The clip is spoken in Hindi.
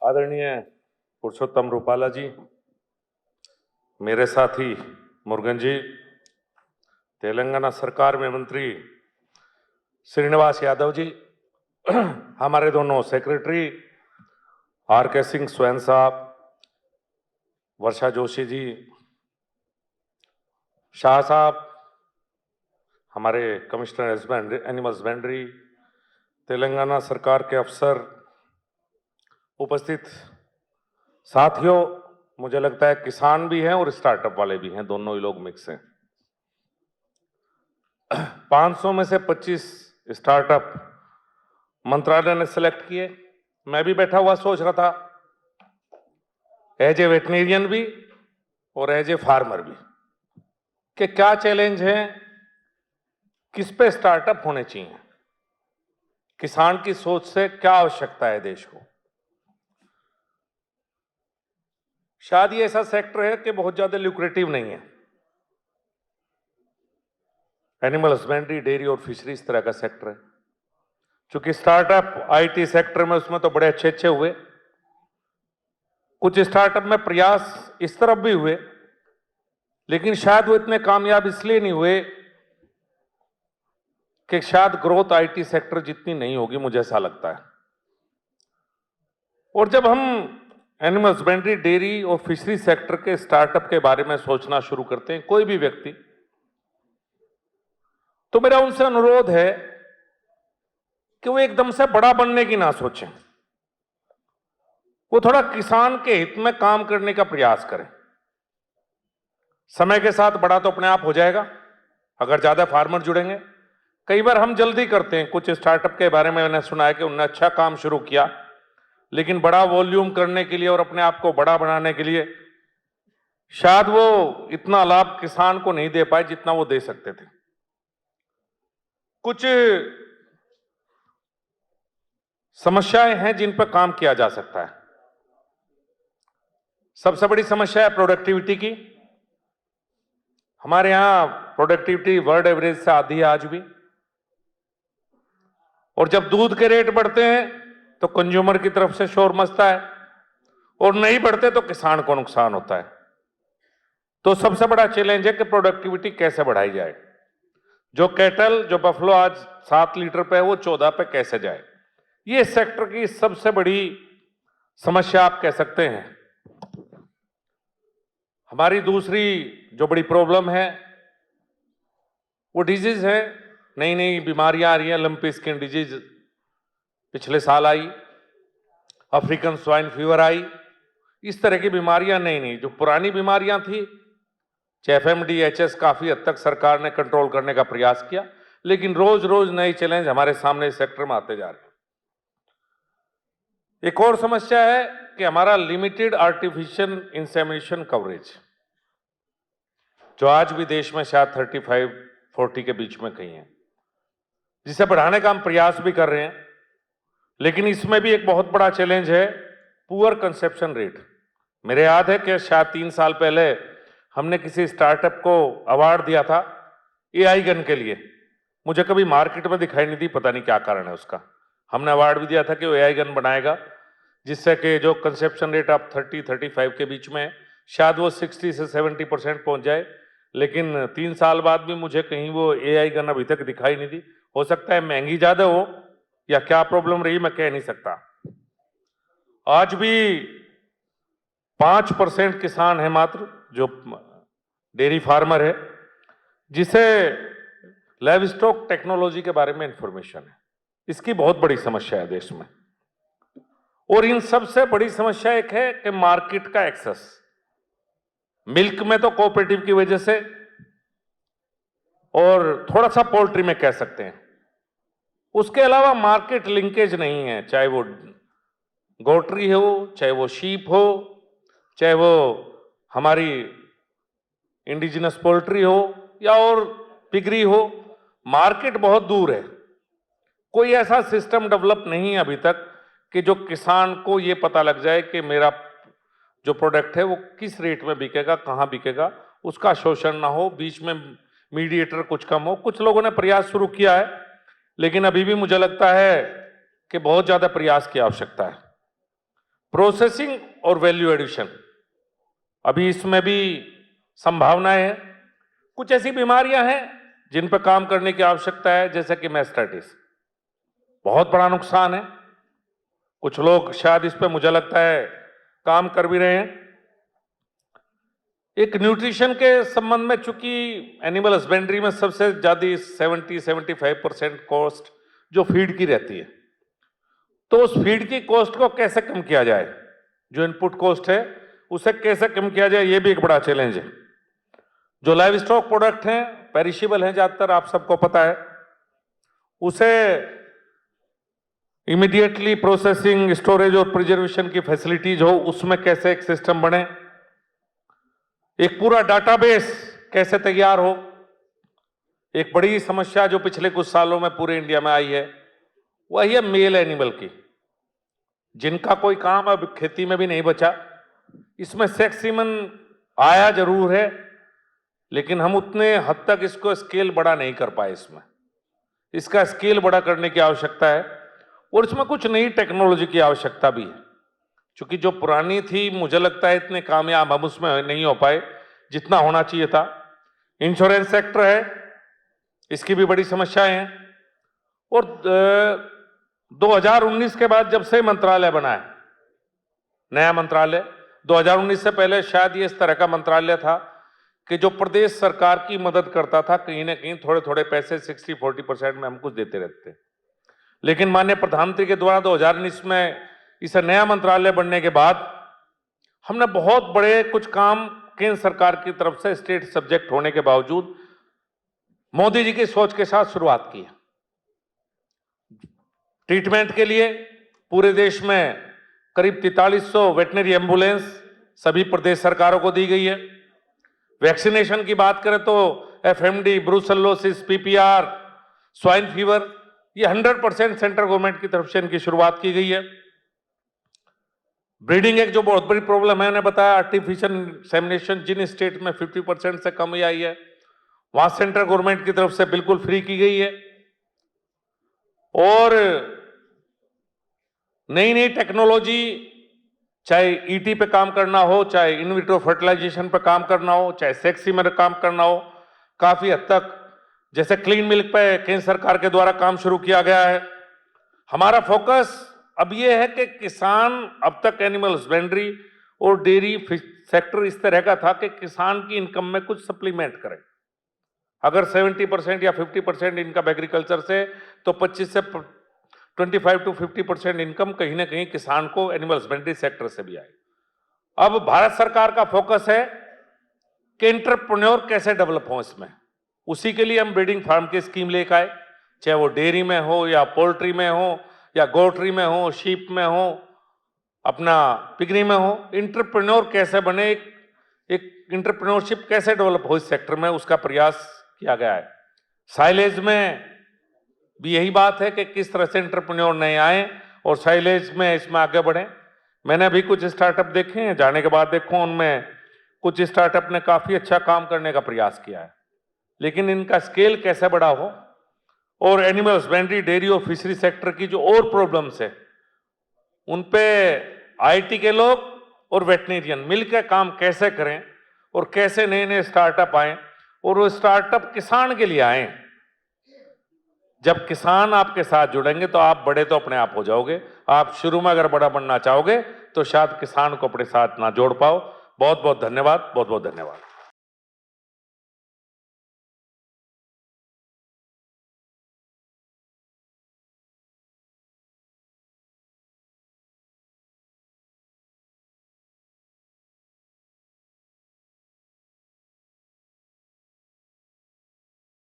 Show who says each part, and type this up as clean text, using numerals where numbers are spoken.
Speaker 1: आदरणीय पुरुषोत्तम रूपाला जी, मेरे साथी मुरुगन जी, तेलंगाना सरकार में मंत्री श्रीनिवास यादव जी, हमारे दोनों सेक्रेटरी आर के सिंह स्वयं साहब, वर्षा जोशी जी, शाह साहब, हमारे कमिश्नर एनिमल हस्बेंड्री, तेलंगाना सरकार के अफसर, उपस्थित साथियों, मुझे लगता है किसान भी हैं और स्टार्टअप वाले भी हैं, दोनों ही लोग मिक्स हैं। 500 में से 25 स्टार्टअप मंत्रालय ने सिलेक्ट किए। मैं भी बैठा हुआ सोच रहा था, एज ए वेटनेरियन भी और एज ए फार्मर भी, कि क्या चैलेंज है, किस पे स्टार्टअप होने चाहिए, किसान की सोच से क्या आवश्यकता है देश को। शायद ये ऐसा सेक्टर है कि बहुत ज्यादा ल्यूक्रेटिव नहीं है। एनिमल हस्बेंड्री, डेयरी और फिशरी इस तरह का सेक्टर है। चूंकि स्टार्टअप आईटी सेक्टर में उसमें तो बड़े अच्छे अच्छे हुए, कुछ स्टार्टअप में प्रयास इस तरफ भी हुए, लेकिन शायद वो इतने कामयाब इसलिए नहीं हुए कि शायद ग्रोथ आईटी सेक्टर जितनी नहीं होगी, मुझे ऐसा लगता है। और जब हम एनिमल हस्बेंड्री, डेयरी और फिशरी सेक्टर के स्टार्टअप के बारे में सोचना शुरू करते हैं, कोई भी व्यक्ति, तो मेरा उनसे अनुरोध है कि वो एकदम से बड़ा बनने की ना सोचें, वो थोड़ा किसान के हित में काम करने का प्रयास करें। समय के साथ बड़ा तो अपने आप हो जाएगा अगर ज्यादा फार्मर जुड़ेंगे। कई बार हम जल्दी करते हैं। कुछ स्टार्टअप के बारे में मैंने सुना है कि उन्होंने अच्छा काम शुरू किया, लेकिन बड़ा वॉल्यूम करने के लिए और अपने आप को बड़ा बनाने के लिए शायद वो इतना लाभ किसान को नहीं दे पाए जितना वो दे सकते थे। कुछ समस्याएं हैं जिन पर काम किया जा सकता है। सबसे बड़ी समस्या है प्रोडक्टिविटी की। हमारे यहां प्रोडक्टिविटी वर्ल्ड एवरेज से आधी है आज भी। और जब दूध के रेट बढ़ते हैं तो कंज्यूमर की तरफ से शोर मचता है, और नहीं बढ़ते तो किसान को नुकसान होता है। तो सबसे बड़ा चैलेंज है कि प्रोडक्टिविटी कैसे बढ़ाई जाए। जो कैटल, जो बफलो आज 7 लीटर पे है, वो 14 पे कैसे जाए, ये सेक्टर की सबसे बड़ी समस्या आप कह सकते हैं। हमारी दूसरी जो बड़ी प्रॉब्लम है वो डिजीज है। नई नई बीमारियां आ रही हैं। लंपी स्किन डिजीज पिछले साल आई, अफ्रीकन स्वाइन फीवर आई। इस तरह की बीमारियां नई नई, जो पुरानी बीमारियां थी, एफएमडीएचएस काफी हद तक सरकार ने कंट्रोल करने का प्रयास किया, लेकिन रोज रोज नए चैलेंज हमारे सामने इस सेक्टर में आते जा रहे हैं। एक और समस्या है कि हमारा लिमिटेड आर्टिफिशियल इंसेमिनेशन कवरेज, जो आज भी देश में शायद 35-40 के बीच में कहीं है, जिसे बढ़ाने का हम प्रयास भी कर रहे हैं। लेकिन इसमें भी एक बहुत बड़ा चैलेंज है, पुअर कंसेप्शन रेट। मेरे याद है कि शायद 3 साल पहले हमने किसी स्टार्टअप को अवार्ड दिया था एआई गन के लिए। मुझे कभी मार्केट में दिखाई नहीं दी, पता नहीं क्या कारण है उसका। हमने अवार्ड भी दिया था कि वो एआई गन बनाएगा जिससे कि जो कंसेप्शन रेट आप 30-35 के बीच में, शायद वो 60 से 70% पहुंच जाए। लेकिन 3 साल बाद भी मुझे कहीं वो एआई गन अभी तक दिखाई नहीं दी। हो सकता है महंगी ज्यादा हो या क्या प्रॉब्लम रही, मैं कह नहीं सकता। आज भी 5% किसान है मात्र जो डेयरी फार्मर है, जिसे लाइव स्टॉक टेक्नोलॉजी के बारे में इंफॉर्मेशन है। इसकी बहुत बड़ी समस्या है देश में। और इन सबसे बड़ी समस्या एक है कि मार्केट का एक्सेस। मिल्क में तो कोऑपरेटिव की वजह से, और थोड़ा सा पोल्ट्री में कह सकते हैं। उसके अलावा मार्केट लिंकेज नहीं है, चाहे वो गोट्री हो, चाहे वो शीप हो, चाहे वो हमारी इंडिजिनस पोल्ट्री हो या और पिगरी हो। मार्केट बहुत दूर है। कोई ऐसा सिस्टम डेवलप नहीं है अभी तक कि जो किसान को ये पता लग जाए कि मेरा जो प्रोडक्ट है वो किस रेट में बिकेगा, कहां बिकेगा, उसका शोषण ना हो, बीच में मीडिएटर कुछ कम हो। कुछ लोगों ने प्रयास शुरू किया है, लेकिन अभी भी मुझे लगता है कि बहुत ज्यादा प्रयास की आवश्यकता है। प्रोसेसिंग और वैल्यू एडिशन, अभी इसमें भी संभावनाएं हैं। कुछ ऐसी बीमारियां हैं जिन पर काम करने की आवश्यकता है, जैसे कि मैस्टाइटिस, बहुत बड़ा नुकसान है। कुछ लोग शायद इस पे मुझे लगता है काम कर भी रहे हैं। एक न्यूट्रिशन के संबंध में, चूंकि एनिमल हस्बेंड्री में सबसे ज्यादा 70-75% कॉस्ट जो फीड की रहती है, तो उस फीड की कॉस्ट को कैसे कम किया जाए, जो इनपुट कॉस्ट है उसे कैसे कम किया जाए, ये भी एक बड़ा चैलेंज है। जो लाइव स्टॉक प्रोडक्ट हैं, पेरिशेबल हैं ज्यादातर, आप सबको पता है, उसे इमीडिएटली प्रोसेसिंग, स्टोरेज और प्रिजर्वेशन की फैसिलिटीज हो, उसमें कैसे एक सिस्टम बने, एक पूरा डाटाबेस कैसे तैयार हो। एक बड़ी समस्या जो पिछले कुछ सालों में पूरे इंडिया में आई है, वही है मेल एनिमल की, जिनका कोई काम अब खेती में भी नहीं बचा। इसमें सेक्स सीमन आया जरूर है, लेकिन हम उतने हद तक इसको स्केल बड़ा नहीं कर पाए। इसका स्केल बड़ा करने की आवश्यकता है, और इसमें कुछ नई टेक्नोलॉजी की आवश्यकता भी है, क्योंकि जो पुरानी थी मुझे लगता है इतने कामयाब हम उसमें नहीं हो पाए जितना होना चाहिए था। इंश्योरेंस सेक्टर है, इसकी भी बड़ी समस्याएं हैं। और 2019 के बाद जब से मंत्रालय बना है, नया मंत्रालय, 2019 से पहले शायद ये इस तरह का मंत्रालय था कि जो प्रदेश सरकार की मदद करता था, कहीं ना कहीं थोड़े थोड़े पैसे 60-40% में हम कुछ देते रहते थे। लेकिन माननीय प्रधानमंत्री के द्वारा 2019 में इसे नया मंत्रालय बनने के बाद हमने बहुत बड़े कुछ काम केंद्र सरकार की तरफ से स्टेट सब्जेक्ट होने के बावजूद मोदी जी की सोच के साथ शुरुआत की है। ट्रीटमेंट के लिए पूरे देश में करीब 4300 वेटनरी एम्बुलेंस सभी प्रदेश सरकारों को दी गई है। वैक्सीनेशन की बात करें तो FMD, brucellosis, PPR, swine fever, ये 100% सेंट्रल गवर्नमेंट की तरफ से इनकी शुरुआत की गई है। ब्रीडिंग एक जो बहुत बड़ी प्रॉब्लम है, मैंने बताया, आर्टिफिशियल इंसेमिनेशन जिन स्टेट में 50% से कम ही आई है, वहां सेंट्रल गवर्नमेंट की तरफ से बिल्कुल फ्री की गई है। और नई नई टेक्नोलॉजी, चाहे ईटी पे काम करना हो, चाहे इन विट्रो फर्टिलाइजेशन पे काम करना हो, चाहे सेक्सी में काम करना हो, काफी हद तक, जैसे क्लीन मिल्क पे केंद्र सरकार के द्वारा काम शुरू किया गया है। हमारा फोकस अब यह है कि किसान, अब तक एनिमल हस्बेंड्री और डेयरी सेक्टर इस तरह का था कि किसान की इनकम में कुछ सप्लीमेंट करे। अगर 70% या 50% इनकम एग्रीकल्चर से, तो 25 से 25-50% इनकम कहीं ना कहीं किसान को एनिमल हस्बेंड्री सेक्टर से भी आए। अब भारत सरकार का फोकस है कि एंटरप्रेन्योर कैसे डेवलप हो इसमें। उसी के लिए हम ब्रीडिंग फार्म की स्कीम लेकर आए, चाहे वो डेयरी में हो या पोल्ट्री में हो या गोट्री में हो, शीप में हो, अपना पिगरी में हो। एंटरप्रेन्योर कैसे बने, एक एंटरप्रेन्योरशिप कैसे डेवलप हो इस सेक्टर में, उसका प्रयास किया गया है। साइलेज में भी यही बात है कि किस तरह से एंटरप्रेन्योर नए आए और साइलेज में इसमें आगे बढ़े। मैंने अभी कुछ स्टार्टअप देखे हैं, जाने के बाद देखो उनमें कुछ स्टार्टअप ने काफी अच्छा काम करने का प्रयास किया है, लेकिन इनका स्केल कैसे बड़ा हो, और एनिमल हस्बेंड्री, डेयरी और फिशरी सेक्टर की जो और प्रॉब्लम्स है, उन पे आईटी के लोग और वेटनेरियन मिलकर काम कैसे करें, और कैसे नए नए स्टार्टअप आए, और वो स्टार्टअप किसान के लिए आए। जब किसान आपके साथ जुड़ेंगे तो आप बड़े तो अपने आप हो जाओगे। आप शुरू में अगर बड़ा बनना चाहोगे तो शायद किसान को अपने साथ ना जोड़ पाओ। बहुत बहुत धन्यवाद, बहुत बहुत धन्यवाद।